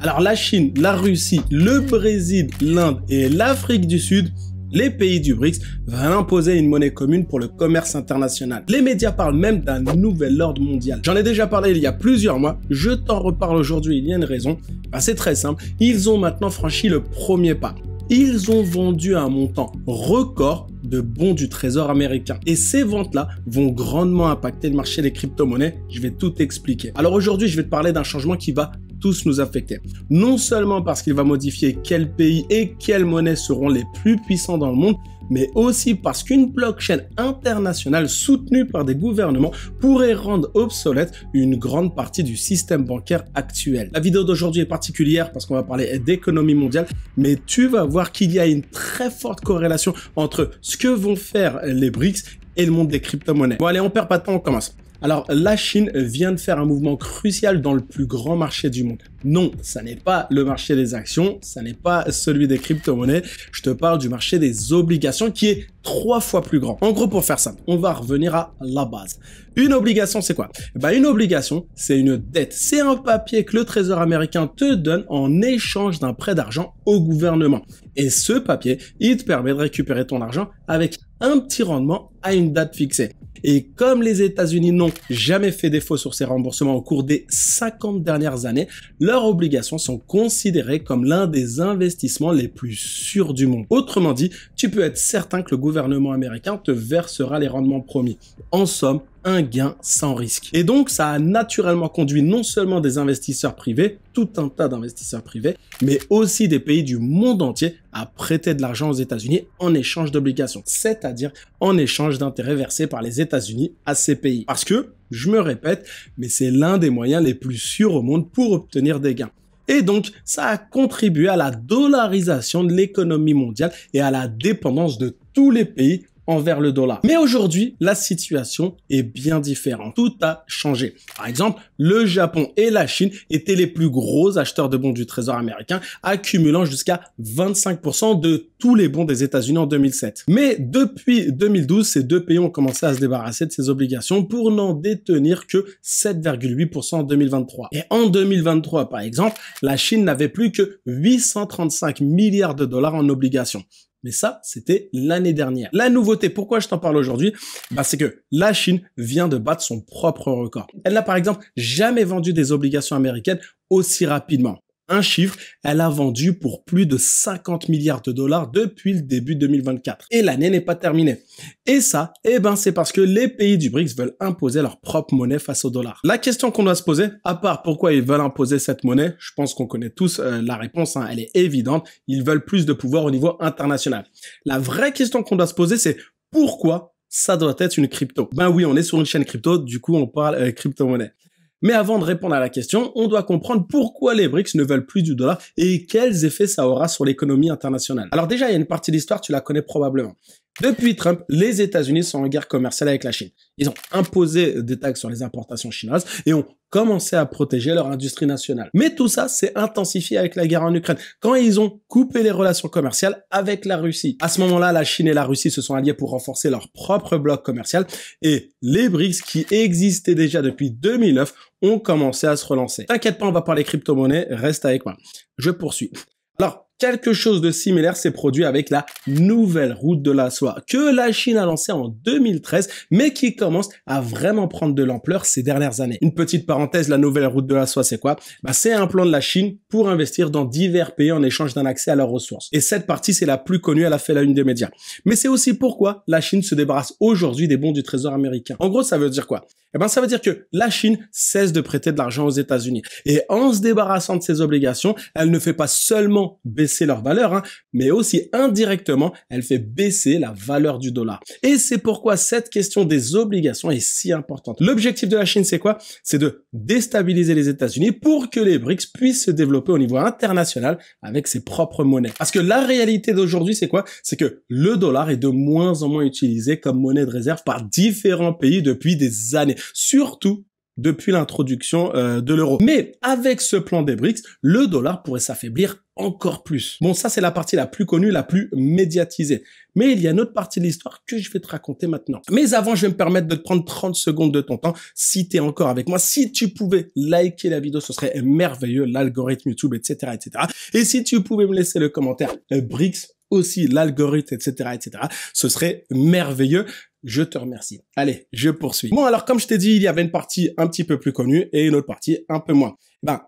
Alors la Chine, la Russie, le Brésil, l'Inde et l'Afrique du Sud, les pays du BRICS veulent imposer une monnaie commune pour le commerce international. Les médias parlent même d'un nouvel ordre mondial. J'en ai déjà parlé il y a plusieurs mois, je t'en reparle aujourd'hui, il y a une raison. C'est très simple, ils ont maintenant franchi le premier pas. Ils ont vendu un montant record de bons du trésor américain. Et ces ventes-là vont grandement impacter le marché des crypto-monnaies. Je vais tout expliquer. Alors aujourd'hui, je vais te parler d'un changement qui va tous nous affecter. Non seulement parce qu'il va modifier quels pays et quelles monnaies seront les plus puissants dans le monde, mais aussi parce qu'une blockchain internationale soutenue par des gouvernements pourrait rendre obsolète une grande partie du système bancaire actuel. La vidéo d'aujourd'hui est particulière parce qu'on va parler d'économie mondiale, mais tu vas voir qu'il y a une très forte corrélation entre ce que vont faire les BRICS et le monde des crypto-monnaies. Bon allez, on perd pas de temps, on commence. Alors, la Chine vient de faire un mouvement crucial dans le plus grand marché du monde. Non, ça n'est pas le marché des actions, ça n'est pas celui des crypto-monnaies. Je te parle du marché des obligations qui est 3 fois plus grand. En gros, pour faire simple, on va revenir à la base. Une obligation, c'est quoi? Une obligation, c'est une dette. C'est un papier que le Trésor américain te donne en échange d'un prêt d'argent au gouvernement. Et ce papier, il te permet de récupérer ton argent avec un petit rendement à une date fixée. Et comme les États-Unis n'ont jamais fait défaut sur ces remboursements au cours des 50 dernières années, leurs obligations sont considérées comme l'un des investissements les plus sûrs du monde. Autrement dit, tu peux être certain que le gouvernement américain te versera les rendements promis. En somme, un gain sans risque. Et donc, ça a naturellement conduit non seulement des investisseurs privés, tout un tas d'investisseurs privés, mais aussi des pays du monde entier à prêter de l'argent aux États-Unis en échange d'obligations, c'est-à-dire en échange d'intérêts versés par les États-Unis à ces pays. Parce que, je me répète, mais c'est l'un des moyens les plus sûrs au monde pour obtenir des gains. Et donc, ça a contribué à la dollarisation de l'économie mondiale et à la dépendance de tous les pays envers le dollar. Mais aujourd'hui, la situation est bien différente. Tout a changé. Par exemple, le Japon et la Chine étaient les plus gros acheteurs de bons du Trésor américain, accumulant jusqu'à 25% de tous les bons des États-Unis en 2007. Mais depuis 2012, ces deux pays ont commencé à se débarrasser de ces obligations pour n'en détenir que 7,8% en 2023. Et en 2023, par exemple, la Chine n'avait plus que 835 milliards de dollars en obligations. Mais ça, c'était l'année dernière. La nouveauté, pourquoi je t'en parle aujourd'hui? C'est que la Chine vient de battre son propre record. Elle n'a par exemple jamais vendu des obligations américaines aussi rapidement. Un chiffre, elle a vendu pour plus de 50 milliards de dollars depuis le début 2024. Et l'année n'est pas terminée. Et ça, c'est parce que les pays du BRICS veulent imposer leur propre monnaie face au dollar. La question qu'on doit se poser, à part pourquoi ils veulent imposer cette monnaie, je pense qu'on connaît tous la réponse, elle est évidente, ils veulent plus de pouvoir au niveau international. La vraie question qu'on doit se poser, c'est pourquoi ça doit être une crypto? Oui, on est sur une chaîne crypto, du coup on parle crypto-monnaie. Mais avant de répondre à la question, on doit comprendre pourquoi les BRICS ne veulent plus du dollar et quels effets ça aura sur l'économie internationale. Alors déjà, il y a une partie de l'histoire, tu la connais probablement. Depuis Trump, les États-Unis sont en guerre commerciale avec la Chine. Ils ont imposé des taxes sur les importations chinoises et ont commencé à protéger leur industrie nationale. Mais tout ça s'est intensifié avec la guerre en Ukraine, quand ils ont coupé les relations commerciales avec la Russie. À ce moment-là, la Chine et la Russie se sont alliés pour renforcer leur propre bloc commercial et les BRICS, qui existaient déjà depuis 2009, ont commencé à se relancer. T'inquiète pas, on va parler crypto-monnaie, reste avec moi. Je poursuis. Alors, quelque chose de similaire s'est produit avec la nouvelle route de la soie que la Chine a lancée en 2013, mais qui commence à vraiment prendre de l'ampleur ces dernières années. Une petite parenthèse, la nouvelle route de la soie, c'est quoi? C'est un plan de la Chine pour investir dans divers pays en échange d'un accès à leurs ressources. Et cette partie, c'est la plus connue, elle a fait la une des médias. Mais c'est aussi pourquoi la Chine se débarrasse aujourd'hui des bons du Trésor américain. En gros, ça veut dire quoi? Ça veut dire que la Chine cesse de prêter de l'argent aux États-Unis. Et en se débarrassant de ses obligations, elle ne fait pas seulement baisser leur valeur, mais aussi indirectement, elle fait baisser la valeur du dollar. Et c'est pourquoi cette question des obligations est si importante. L'objectif de la Chine, c'est quoi? C'est de déstabiliser les États-Unis pour que les BRICS puissent se développer au niveau international avec ses propres monnaies. Parce que la réalité d'aujourd'hui, c'est quoi? C'est que le dollar est de moins en moins utilisé comme monnaie de réserve par différents pays depuis des années. Surtout depuis l'introduction de l'euro. Mais avec ce plan des BRICS, le dollar pourrait s'affaiblir encore plus. Bon, ça, c'est la partie la plus connue, la plus médiatisée. Mais il y a une autre partie de l'histoire que je vais te raconter maintenant. Mais avant, je vais me permettre de te prendre 30 secondes de ton temps. Si tu es encore avec moi, si tu pouvais liker la vidéo, ce serait merveilleux, l'algorithme YouTube, etc., etc. Et si tu pouvais me laisser le commentaire BRICS, aussi l'algorithme, etc., etc., ce serait merveilleux. Je te remercie. Allez, je poursuis. Bon, alors, comme je t'ai dit, il y avait une partie un petit peu plus connue et une autre partie un peu moins.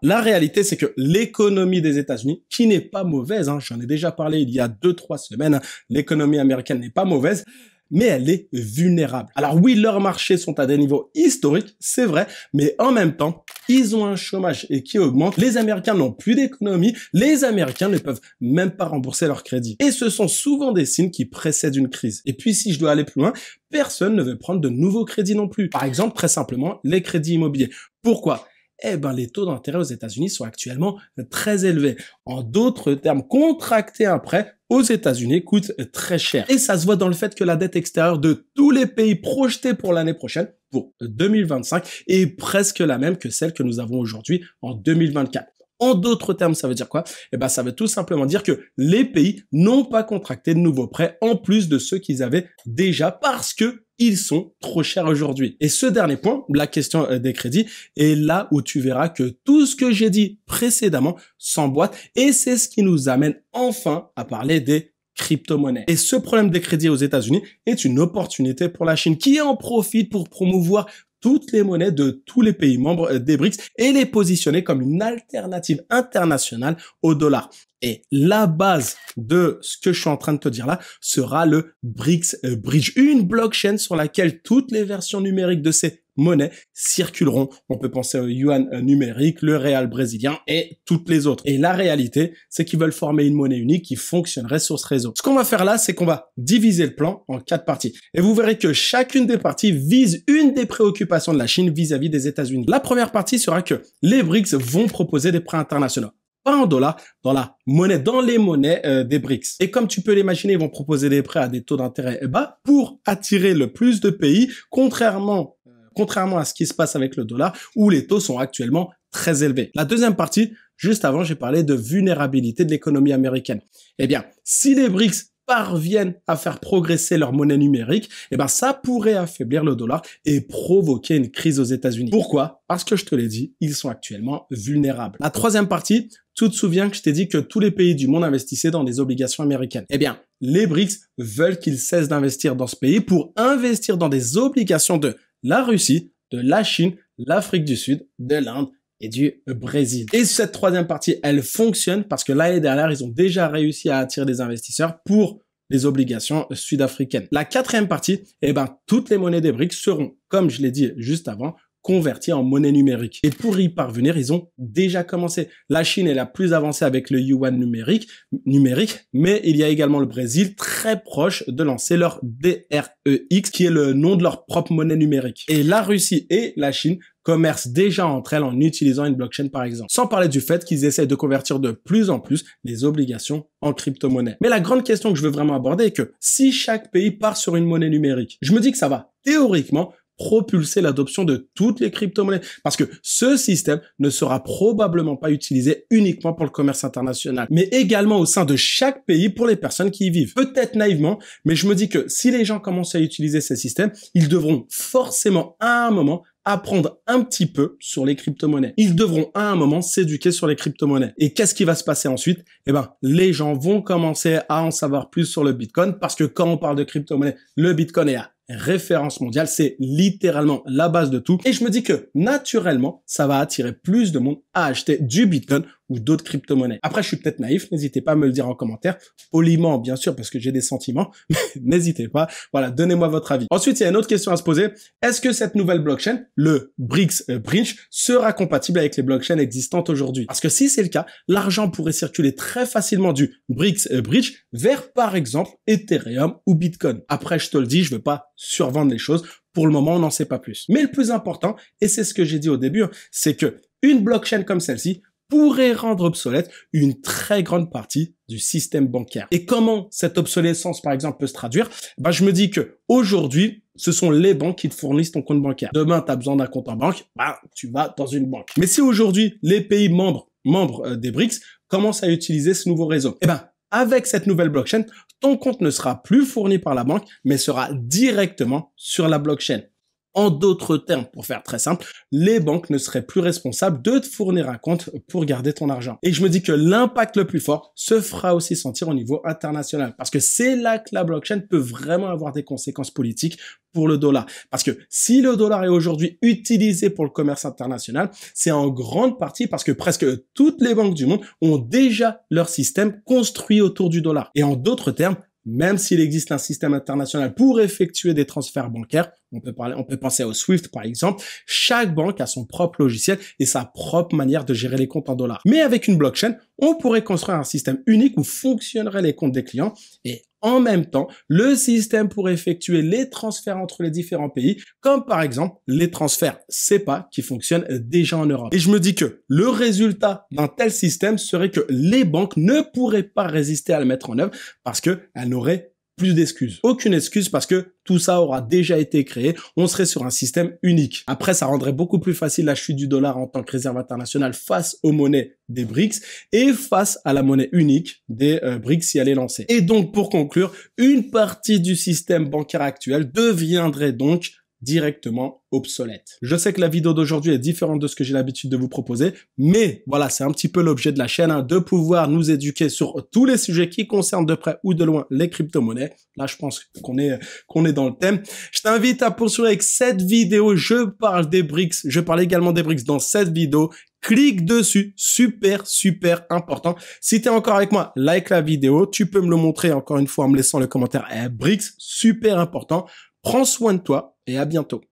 La réalité, c'est que l'économie des États-Unis, qui n'est pas mauvaise, j'en ai déjà parlé il y a 2-3 semaines, l'économie américaine n'est pas mauvaise, mais elle est vulnérable. Alors oui, leurs marchés sont à des niveaux historiques, c'est vrai, mais en même temps, ils ont un chômage qui augmente. Les Américains n'ont plus d'économie. Les Américains ne peuvent même pas rembourser leur crédit. Et ce sont souvent des signes qui précèdent une crise. Et puis, si je dois aller plus loin, personne ne veut prendre de nouveaux crédits non plus. Par exemple, très simplement, les crédits immobiliers. Pourquoi ? Les taux d'intérêt aux États-Unis sont actuellement très élevés. En d'autres termes, contracter un prêt aux États-Unis coûte très cher. Et ça se voit dans le fait que la dette extérieure de tous les pays projetés pour l'année prochaine, pour 2025, est presque la même que celle que nous avons aujourd'hui en 2024. En d'autres termes, ça veut dire quoi? Ça veut tout simplement dire que les pays n'ont pas contracté de nouveaux prêts en plus de ceux qu'ils avaient déjà parce que ils sont trop chers aujourd'hui. Et ce dernier point, la question des crédits, est là où tu verras que tout ce que j'ai dit précédemment s'emboîte et c'est ce qui nous amène enfin à parler des crypto-monnaies. Et ce problème des crédits aux États-Unis est une opportunité pour la Chine qui en profite pour promouvoir toutes les monnaies de tous les pays membres des BRICS et les positionner comme une alternative internationale au dollar. Et la base de ce que je suis en train de te dire là sera le BRICS Bridge, une blockchain sur laquelle toutes les versions numériques de ces monnaies circuleront. On peut penser au yuan numérique, le réal brésilien et toutes les autres. Et la réalité, c'est qu'ils veulent former une monnaie unique qui fonctionnerait sur ce réseau. Ce qu'on va faire là, c'est qu'on va diviser le plan en 4 parties. Et vous verrez que chacune des parties vise une des préoccupations de la Chine vis-à-vis des États-Unis. La première partie sera que les BRICS vont proposer des prêts internationaux. Pas en dollars, dans la monnaie, dans les monnaies des BRICS. Et comme tu peux l'imaginer, ils vont proposer des prêts à des taux d'intérêt bas pour attirer le plus de pays, contrairement à ce qui se passe avec le dollar, où les taux sont actuellement très élevés. La deuxième partie, juste avant, j'ai parlé de vulnérabilité de l'économie américaine. Si les BRICS parviennent à faire progresser leur monnaie numérique, ça pourrait affaiblir le dollar et provoquer une crise aux États-Unis. Pourquoi? Parce que je te l'ai dit, ils sont actuellement vulnérables. La troisième partie, tu te souviens que je t'ai dit que tous les pays du monde investissaient dans des obligations américaines. Les BRICS veulent qu'ils cessent d'investir dans ce pays pour investir dans des obligations de la Russie, de la Chine, l'Afrique du Sud, de l'Inde et du Brésil. Et cette troisième partie, elle fonctionne parce que l'année dernière, ils ont déjà réussi à attirer des investisseurs pour les obligations sud-africaines. La quatrième partie, toutes les monnaies des BRICS seront, comme je l'ai dit juste avant, convertis en monnaie numérique. Et pour y parvenir, ils ont déjà commencé. La Chine est la plus avancée avec le yuan numérique, mais il y a également le Brésil très proche de lancer leur DREX, qui est le nom de leur propre monnaie numérique. Et la Russie et la Chine commercent déjà entre elles en utilisant une blockchain par exemple. Sans parler du fait qu'ils essaient de convertir de plus en plus les obligations en crypto-monnaie. Mais la grande question que je veux vraiment aborder est que si chaque pays part sur une monnaie numérique, je me dis que ça va théoriquement propulser l'adoption de toutes les crypto-monnaies parce que ce système ne sera probablement pas utilisé uniquement pour le commerce international, mais également au sein de chaque pays pour les personnes qui y vivent. Peut-être naïvement, mais je me dis que si les gens commencent à utiliser ces systèmes, ils devront forcément à un moment apprendre un petit peu sur les crypto-monnaies. Ils devront à un moment s'éduquer sur les crypto-monnaies. Et qu'est-ce qui va se passer ensuite? Les gens vont commencer à en savoir plus sur le Bitcoin parce que quand on parle de crypto-monnaie, le Bitcoin est à référence mondiale, c'est littéralement la base de tout. Et je me dis que naturellement, ça va attirer plus de monde à acheter du Bitcoin ou d'autres crypto-monnaies. Après, je suis peut-être naïf, n'hésitez pas à me le dire en commentaire, poliment bien sûr, parce que j'ai des sentiments, mais n'hésitez pas, voilà, donnez-moi votre avis. Ensuite, il y a une autre question à se poser, est-ce que cette nouvelle blockchain, le BRICS Bridge, sera compatible avec les blockchains existantes aujourd'hui? Parce que si c'est le cas, l'argent pourrait circuler très facilement du BRICS Bridge vers, par exemple, Ethereum ou Bitcoin. Après, je te le dis, je veux pas survendre les choses, pour le moment, on n'en sait pas plus. Mais le plus important, et c'est ce que j'ai dit au début, c'est que une blockchain comme celle-ci pourrait rendre obsolète une très grande partie du système bancaire. Et comment cette obsolescence, par exemple, peut se traduire? Je me dis que aujourd'hui, Ce sont les banques qui te fournissent ton compte bancaire. Demain, tu as besoin d'un compte en banque, bah, tu vas dans une banque. Mais si aujourd'hui, les pays membres des BRICS commencent à utiliser ce nouveau réseau, eh ben, avec cette nouvelle blockchain, ton compte ne sera plus fourni par la banque, mais sera directement sur la blockchain. En d'autres termes, pour faire très simple, les banques ne seraient plus responsables de te fournir un compte pour garder ton argent. Et je me dis que l'impact le plus fort se fera aussi sentir au niveau international, parce que c'est là que la blockchain peut vraiment avoir des conséquences politiques pour le dollar. Parce que si le dollar est aujourd'hui utilisé pour le commerce international, c'est en grande partie parce que presque toutes les banques du monde ont déjà leur système construit autour du dollar. Et en d'autres termes, même s'il existe un système international pour effectuer des transferts bancaires, on peut penser au SWIFT par exemple, chaque banque a son propre logiciel et sa propre manière de gérer les comptes en dollars. Mais avec une blockchain, on pourrait construire un système unique où fonctionneraient les comptes des clients et en même temps, le système pourrait effectuer les transferts entre les différents pays, comme par exemple les transferts SEPA qui fonctionnent déjà en Europe. Et je me dis que le résultat d'un tel système serait que les banques ne pourraient pas résister à le mettre en œuvre parce qu'elles n'auraient plus d'excuses. Aucune excuse parce que tout ça aura déjà été créé. On serait sur un système unique. Après, ça rendrait beaucoup plus facile la chute du dollar en tant que réserve internationale face aux monnaies des BRICS et face à la monnaie unique des BRICS si elle est lancée. Et donc, pour conclure, une partie du système bancaire actuel deviendrait donc directement obsolète. Je sais que la vidéo d'aujourd'hui est différente de ce que j'ai l'habitude de vous proposer, mais voilà, c'est un petit peu l'objet de la chaîne, hein, de pouvoir nous éduquer sur tous les sujets qui concernent de près ou de loin les crypto-monnaies. Là, je pense qu'on est dans le thème. Je t'invite à poursuivre avec cette vidéo. Je parle des BRICS, je parle également des BRICS dans cette vidéo. Clique dessus, super important. Si tu es encore avec moi, like la vidéo. Tu peux me le montrer encore une fois en me laissant le commentaire BRICS, super important. Prends soin de toi et à bientôt.